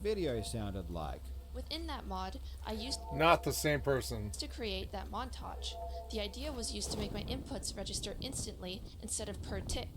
video sounded like. Within that mod, I used Not the same person. to create that montage. The idea was used to make my inputs register instantly instead of per tick.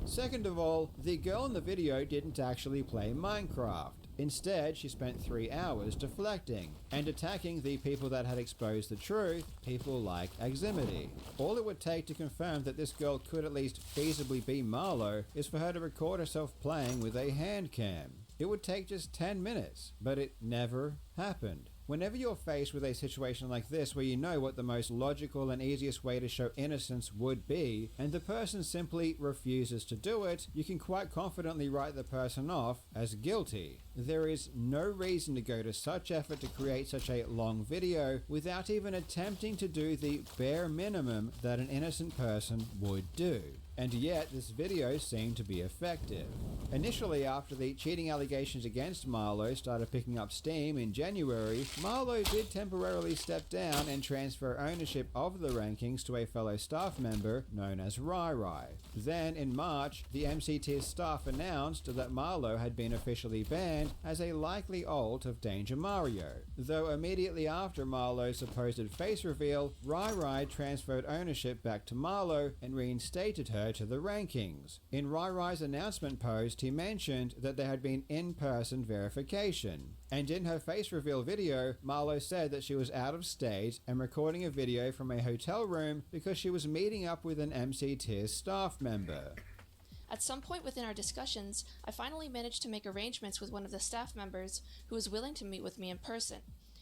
Second of all, the girl in the video didn't actually play Minecraft. Instead, she spent 3 hours deflecting and attacking the people that had exposed the truth, people like Aximity. All it would take to confirm that this girl could at least feasibly be Marlowe is for her to record herself playing with a hand cam. It would take just 10 minutes, but it never happened. Whenever you're faced with a situation like this where you know what the most logical and easiest way to show innocence would be, and the person simply refuses to do it, you can quite confidently write the person off as guilty. There is no reason to go to such effort to create such a long video without even attempting to do the bare minimum that an innocent person would do. And yet, this video seemed to be effective. Initially, after the cheating allegations against Marlowe started picking up steam in January, Marlowe did temporarily step down and transfer ownership of the rankings to a fellow staff member known as Rai. Then, in March, the MCT's staff announced that Marlowe had been officially banned as a likely alt of Danger Mario. Though immediately after Marlowe's supposed face reveal, Rai transferred ownership back to Marlowe and reinstated her to the rankings. In Rai's announcement post, he mentioned that there had been in-person verification. And in her face reveal video, Marlowe said that she was out of state and recording a video from a hotel room because she was meeting up with an MCT staff member. At some point within our discussions, I finally managed to make arrangements with one of the staff members who was willing to meet with me in person,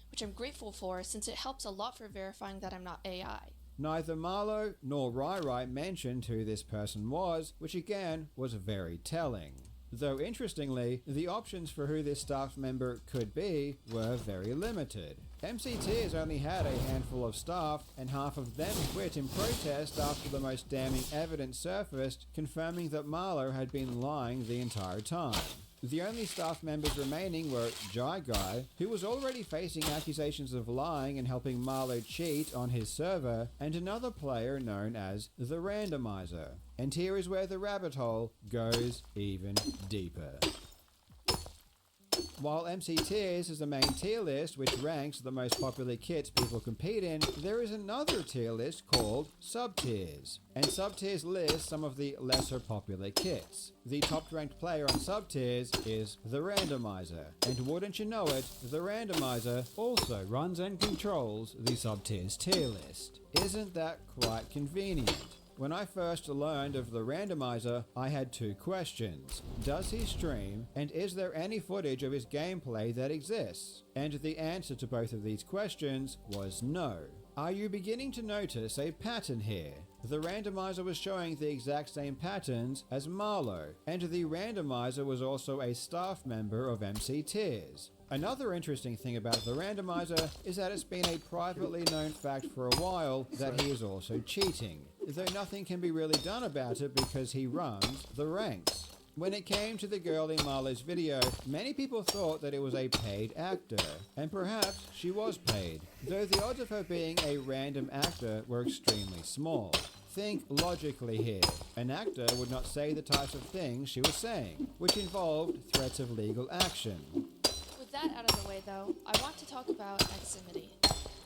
which I'm grateful for since it helps a lot for verifying that I'm not AI. Neither Marlowe nor Rai mentioned who this person was, which again was very telling. Though interestingly, the options for who this staff member could be were very limited. MCT has only had a handful of staff, and half of them quit in protest after the most damning evidence surfaced, confirming that Marlowe had been lying the entire time. The only staff members remaining were Jai Guy, who was already facing accusations of lying and helping Marlowe cheat on his server, and another player known as the Randomizer. And here is where the rabbit hole goes even deeper. While MC Tiers is the main tier list which ranks the most popular kits people compete in, there is another tier list called sub-tiers. And sub-tiers list some of the lesser popular kits. The top ranked player on sub-tiers is the Randomizer. And wouldn't you know it, the Randomizer also runs and controls the sub-tiers tier list. Isn't that quite convenient? When I first learned of the Randomizer, I had 2 questions. Does he stream, and is there any footage of his gameplay that exists? And the answer to both of these questions was no. Are you beginning to notice a pattern here? The Randomizer was showing the exact same patterns as Marlowe, and the Randomizer was also a staff member of MC Tiers. Another interesting thing about the Randomizer is that it's been a privately known fact for a while that he is also cheating, though nothing can be really done about it because he runs the ranks. When it came to the girl in Marlowe's video, many people thought that it was a paid actor, and perhaps she was paid, though the odds of her being a random actor were extremely small. Think logically here. An actor would not say the types of things she was saying, which involved threats of legal action. With that out of the way though, I want to talk about Aximity.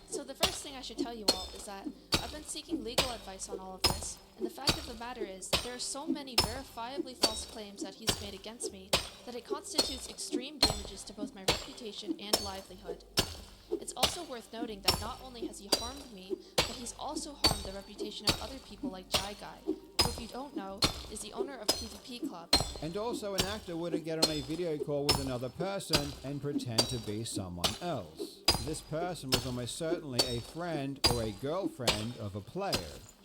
So the first thing I should tell you all is that I've been seeking legal advice on all of this, and the fact of the matter is that there are so many verifiably false claims that he's made against me that it constitutes extreme damages to both my reputation and livelihood. It's also worth noting that not only has he harmed me, but he's also harmed the reputation of other people like Jai Guy, who, if you don't know, is the owner of PvP Club. And also an actor wouldn't get on a video call with another person and pretend to be someone else. This person was almost certainly a friend or a girlfriend of a player.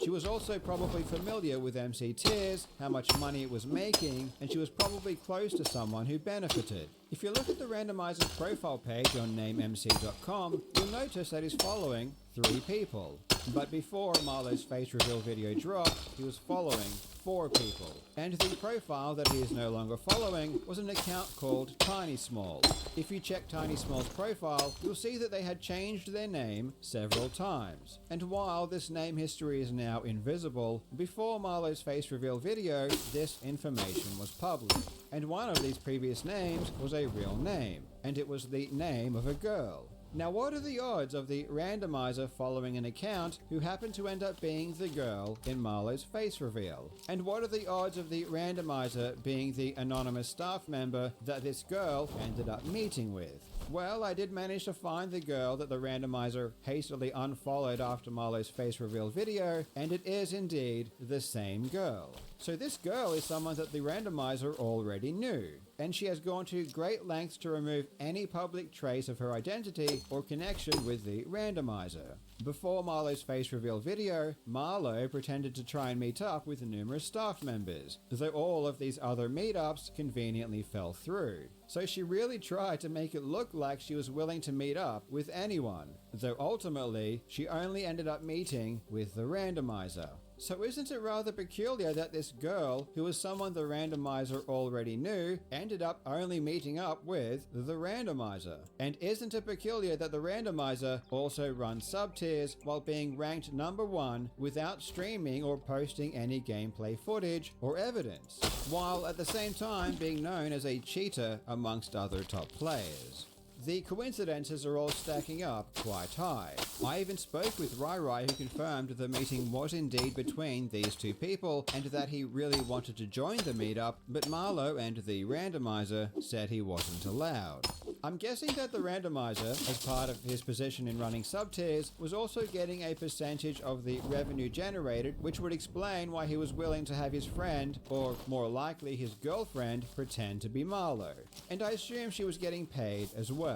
She was also probably familiar with MC Tiers, how much money it was making, and she was probably close to someone who benefited. If you look at the Randomizer's profile page on namemc.com, you'll notice that he's following 3 people. But before Marlowe's face reveal video dropped, he was following 4 people. And the profile that he is no longer following was an account called Tiny Small. If you check Tiny Small's profile, you'll see that they had changed their name several times. And while this name history is now invisible, before Marlowe's face reveal video, this information was public. And one of these previous names was a real name. and it was the name of a girl. Now, what are the odds of the randomizer following an account who happened to end up being the girl in Marlowe's face reveal? And what are the odds of the randomizer being the anonymous staff member that this girl ended up meeting with? Well, I did manage to find the girl that the randomizer hastily unfollowed after Marlowe's face reveal video, and it is indeed the same girl. So this girl is someone that the randomizer already knew, and she has gone to great lengths to remove any public trace of her identity or connection with the randomizer. Before Marlowe's face reveal video, Marlowe pretended to try and meet up with numerous staff members, though all of these other meetups conveniently fell through. So she really tried to make it look like she was willing to meet up with anyone, though ultimately she only ended up meeting with the randomizer. So isn't it rather peculiar that this girl, who was someone the randomizer already knew, ended up only meeting up with the randomizer? And isn't it peculiar that the randomizer also runs sub-tiers while being ranked number 1 without streaming or posting any gameplay footage or evidence, while at the same time being known as a cheater amongst other top players? The coincidences are all stacking up quite high. I even spoke with Rai, who confirmed the meeting was indeed between these two people and that he really wanted to join the meetup, but Marlowe and the randomizer said he wasn't allowed. I'm guessing that the randomizer, as part of his position in running sub-tiers, was also getting a percentage of the revenue generated, which would explain why he was willing to have his friend, or more likely his girlfriend, pretend to be Marlowe. And I assume she was getting paid as well.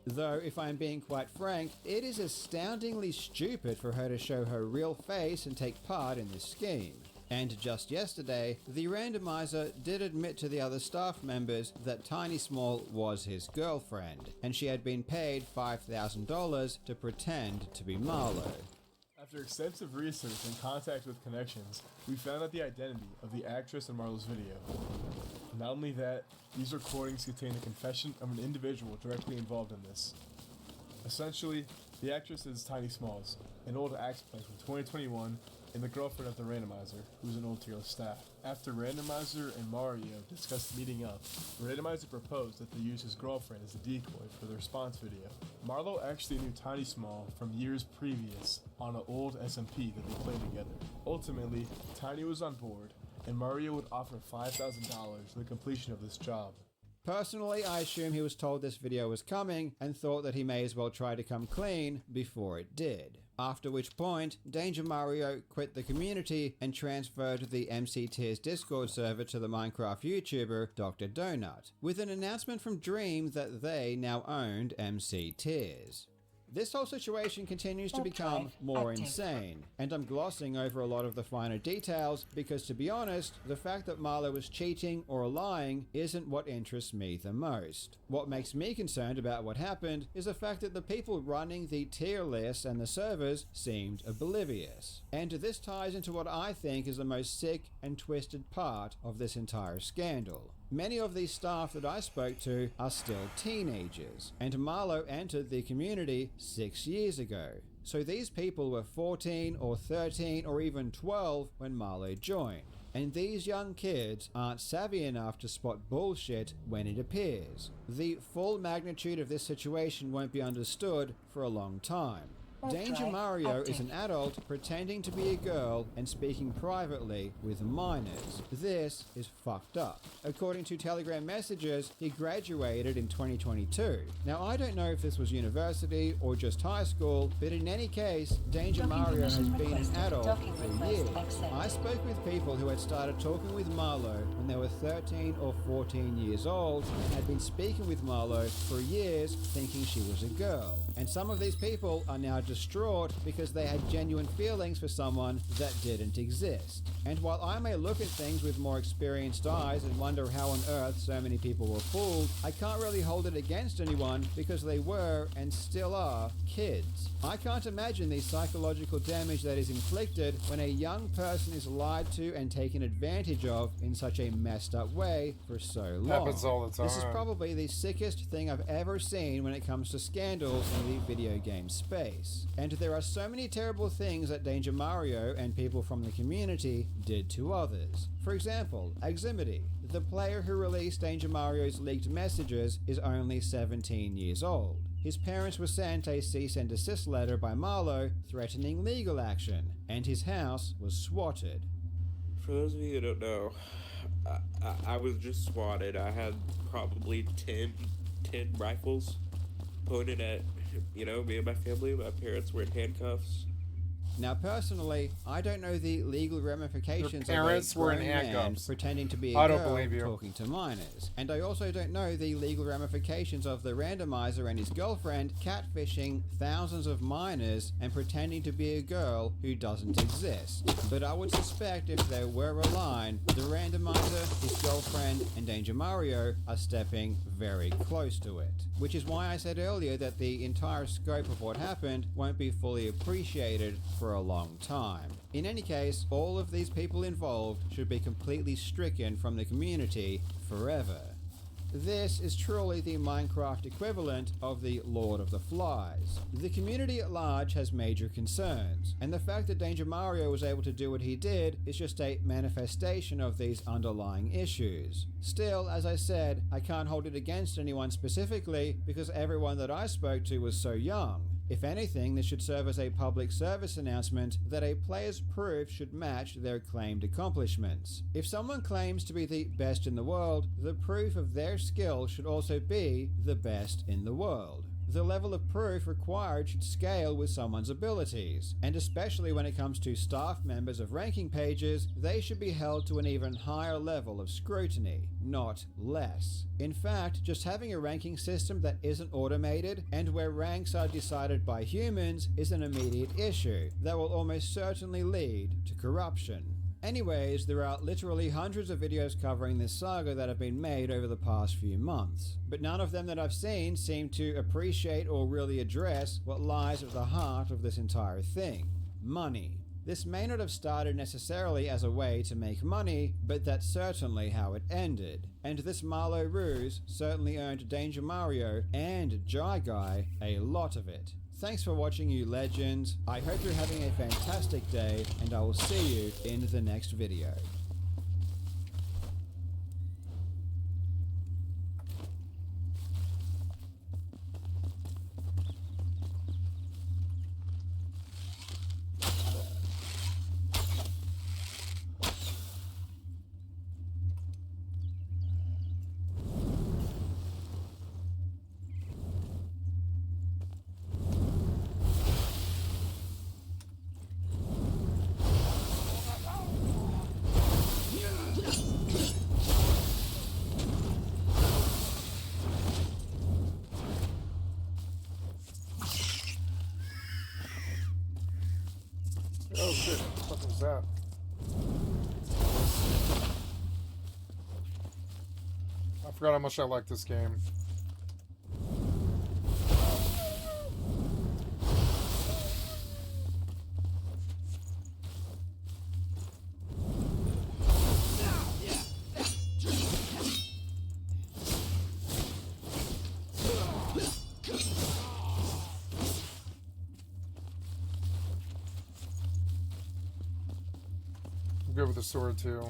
Though, if I'm being quite frank, it is astoundingly stupid for her to show her real face and take part in this scheme. And just yesterday, the randomizer did admit to the other staff members that Tiny Small was his girlfriend, and she had been paid $5,000 to pretend to be Marlowe. After extensive research and contact with connections, we found out the identity of the actress in Marlowe's video. Not only that, these recordings contain the confession of an individual directly involved in this. Essentially, the actress is Tiny Smalls, an old axe play from 2021, and the girlfriend of the randomizer, who's an old tier of staff. After Randomizer and Mario discussed meeting up, Randomizer proposed that they use his girlfriend as a decoy for the response video. Marlowe actually knew Tiny Small from years previous on an old SMP that they played together. Ultimately, Tiny was on board, and Mario would offer $5,000 for the completion of this job. Personally, I assume he was told this video was coming and thought that he may as well try to come clean before it did. After which point, Danger Mario quit the community and transferred the MC Tiers Discord server to the Minecraft YouTuber Dr. Donut, with an announcement from Dream that they now owned MC Tiers. This whole situation continues to become more insane, and I'm glossing over a lot of the finer details because, to be honest, the fact that Marlowe was cheating or lying isn't what interests me the most. What makes me concerned about what happened is the fact that the people running the tier lists and the servers seemed oblivious. And this ties into what I think is the most sick and twisted part of this entire scandal. Many of these staff that I spoke to are still teenagers, and Marlowe entered the community 6 years ago. So these people were 14 or 13 or even 12 when Marlowe joined. And these young kids aren't savvy enough to spot bullshit when it appears. The full magnitude of this situation won't be understood for a long time. Danger Mario is an adult pretending to be a girl and speaking privately with minors. This is fucked up. According to Telegram messages, he graduated in 2022. Now, I don't know if this was university or just high school, but in any case, Danger Mario has been an adult for years. I spoke with people who had started talking with Marlowe when they were 13 or 14 years old and had been speaking with Marlowe for years thinking she was a girl. And some of these people are now distraught because they had genuine feelings for someone that didn't exist. And while I may look at things with more experienced eyes and wonder how on earth so many people were fooled, I can't really hold it against anyone because they were, and still are, kids. I can't imagine the psychological damage that is inflicted when a young person is lied to and taken advantage of in such a messed up way for so long. Happens all the time. This is probably the sickest thing I've ever seen when it comes to scandals in the video game space. this. And there are so many terrible things that Danger Mario and people from the community did to others. For example, Aximity. The player who released Danger Mario's leaked messages is only 17 years old. His parents were sent a cease and desist letter by Marlo threatening legal action, and his house was swatted. For those of you who don't know, I was just swatted. I had probably 10 rifles pointed at, me and my family. My parents were in handcuffs. Now, personally, I don't know the legal ramifications Your parents of a were in grown man handcuffs. pretending to be a I don't girl believe you. talking to minors. And I also don't know the legal ramifications of the randomizer and his girlfriend catfishing thousands of minors and pretending to be a girl who doesn't exist. But I would suspect if there were a line, the randomizer, his girlfriend, and Danger Mario are stepping very close to it. Which is why I said earlier that the entire scope of what happened won't be fully appreciated for a long time. In any case, all of these people involved should be completely stricken from the community forever. This is truly the Minecraft equivalent of the Lord of the Flies. The community at large has major concerns, and the fact that Danger Mario was able to do what he did is just a manifestation of these underlying issues. Still, as I said, I can't hold it against anyone specifically because everyone that I spoke to was so young. If anything, this should serve as a public service announcement that a player's proof should match their claimed accomplishments. If someone claims to be the best in the world, the proof of their skill should also be the best in the world. The level of proof required should scale with someone's abilities, and especially when it comes to staff members of ranking pages, they should be held to an even higher level of scrutiny, not less. In fact, just having a ranking system that isn't automated and where ranks are decided by humans is an immediate issue that will almost certainly lead to corruption. Anyways, there are literally hundreds of videos covering this saga that have been made over the past few months, but none of them that I've seen seem to appreciate or really address what lies at the heart of this entire thing: money. This may not have started necessarily as a way to make money, but that's certainly how it ended. And this Marlo ruse certainly earned Danger Mario and Jai Guy a lot of it. Thanks for watching, you legends. I hope you're having a fantastic day, and I will see you in the next video. Oh shit, what was that? I forgot how much I like this game. I'm good with the sword too.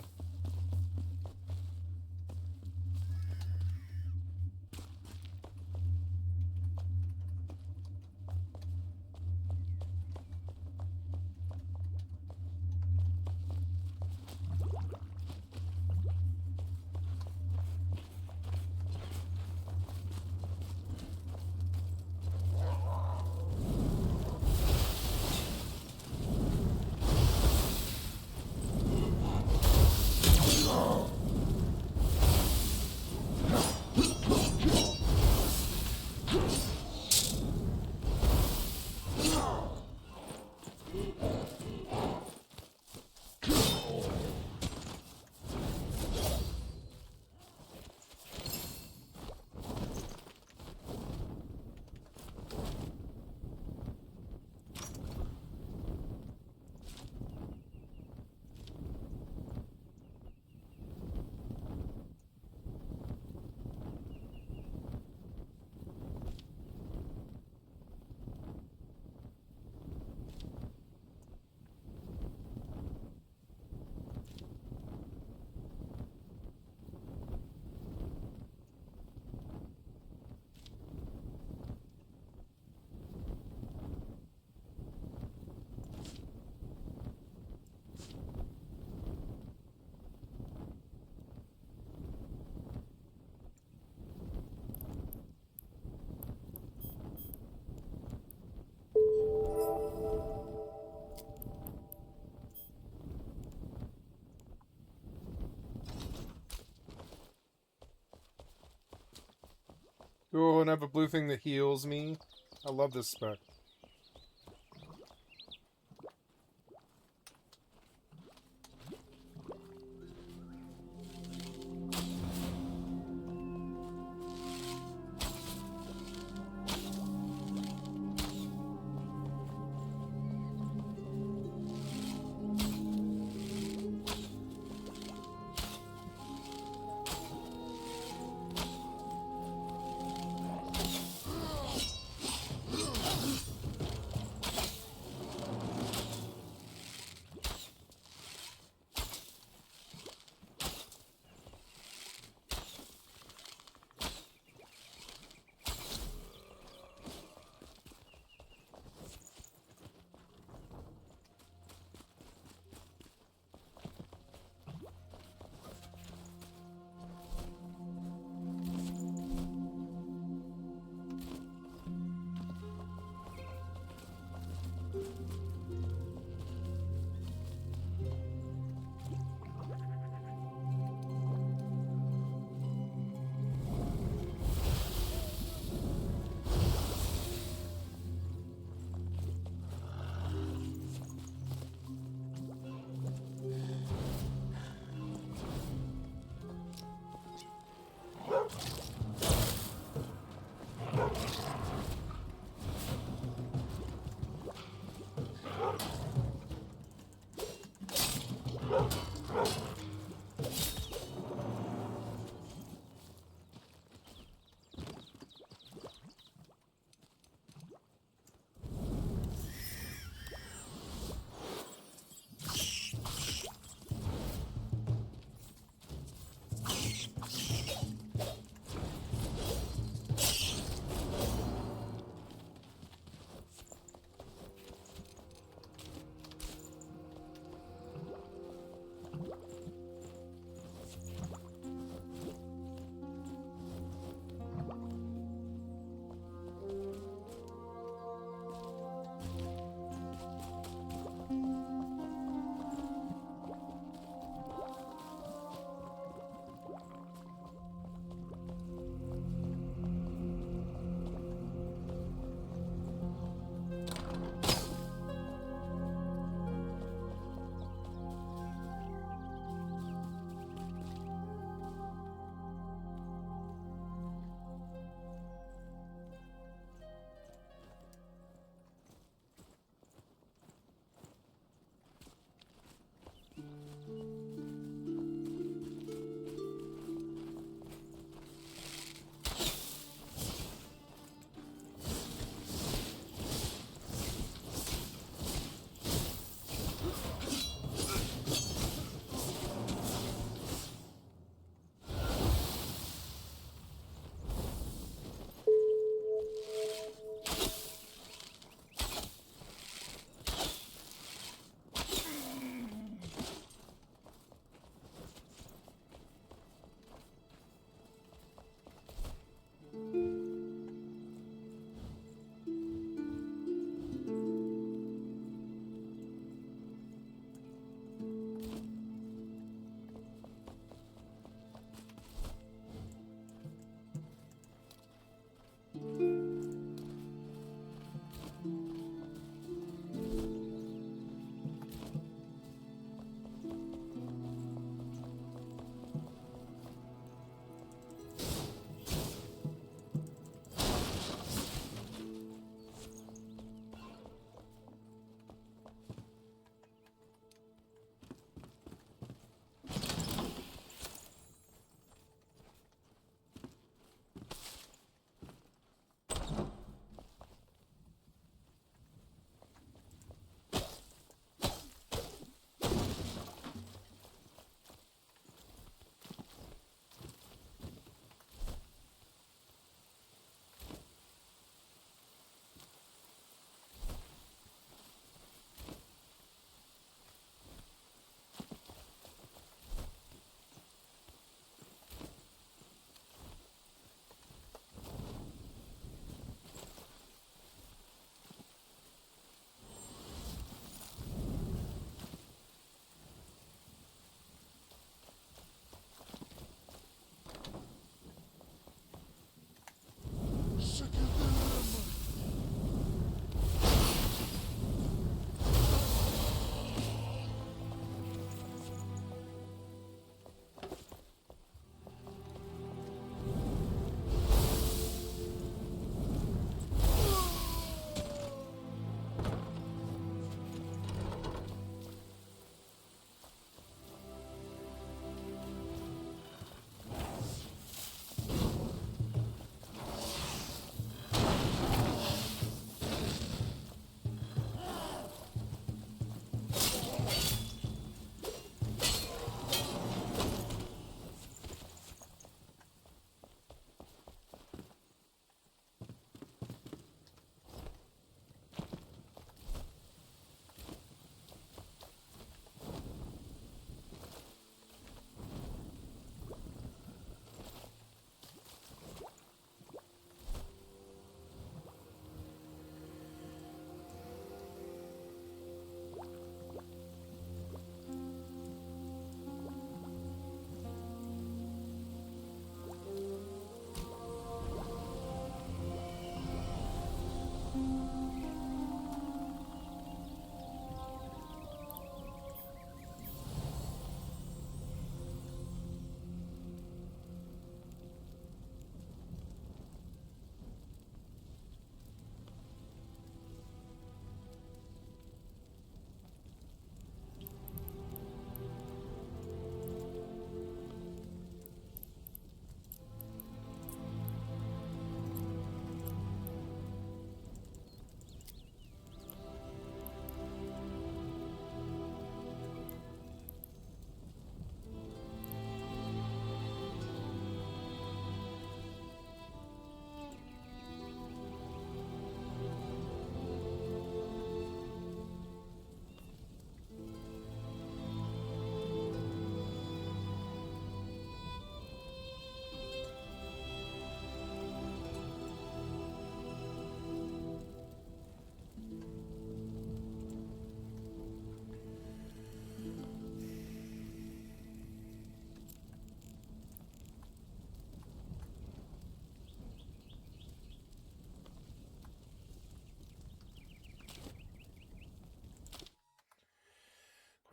Oh, and I have a blue thing that heals me. I love this spec.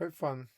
Quite fun.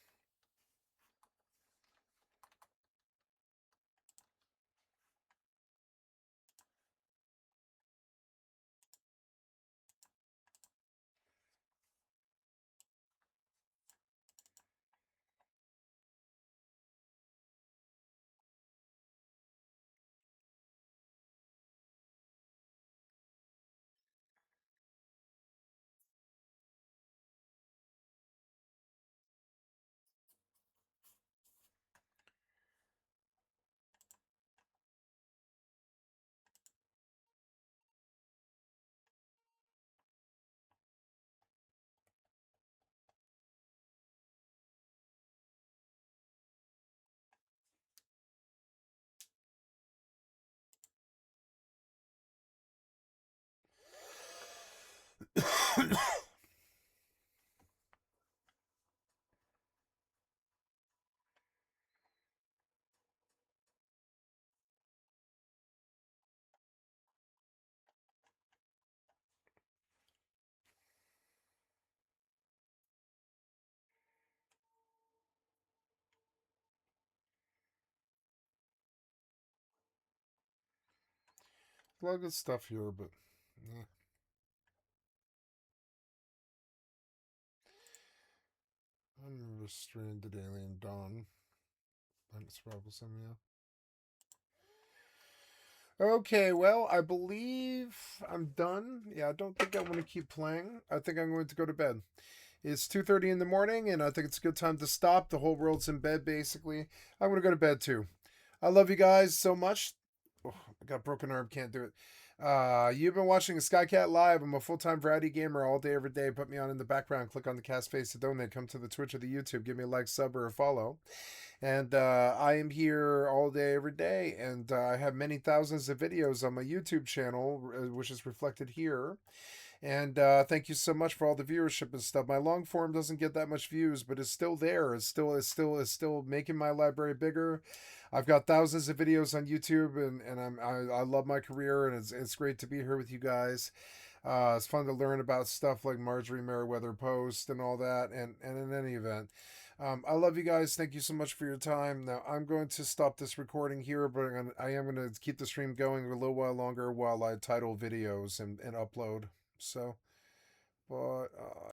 A lot of good stuff here, but yeah. Unrestricted Alien Dawn. Survival Sim, yeah. Okay, well, I believe I'm done. Yeah, I don't think I want to keep playing. I think I'm going to go to bed. It's 2:30 in the morning, and I think it's a good time to stop. The whole world's in bed, basically. I'm going to go to bed, too. I love you guys so much. Oh, I got a broken arm, can't do it. You've been watching Skycat Live. I'm a full-time variety gamer all day, every day. Put me on in the background. Click on the cast face to donate. Come to the Twitch or the YouTube. Give me a like, sub, or a follow. And I am here all day, every day. And I have many thousands of videos on my YouTube channel, which is reflected here. And thank you so much for all the viewership and stuff. My long form doesn't get that much views, but it's still there. It's still making my library bigger. I've got thousands of videos on YouTube, and I love my career, and it's great to be here with you guys. It's fun to learn about stuff like Marjorie Merriweather Post and all that. And in any event, I love you guys. Thank you so much for your time. Now I'm going to stop this recording here, but I am going to keep the stream going a little while longer while I title videos and upload. So, but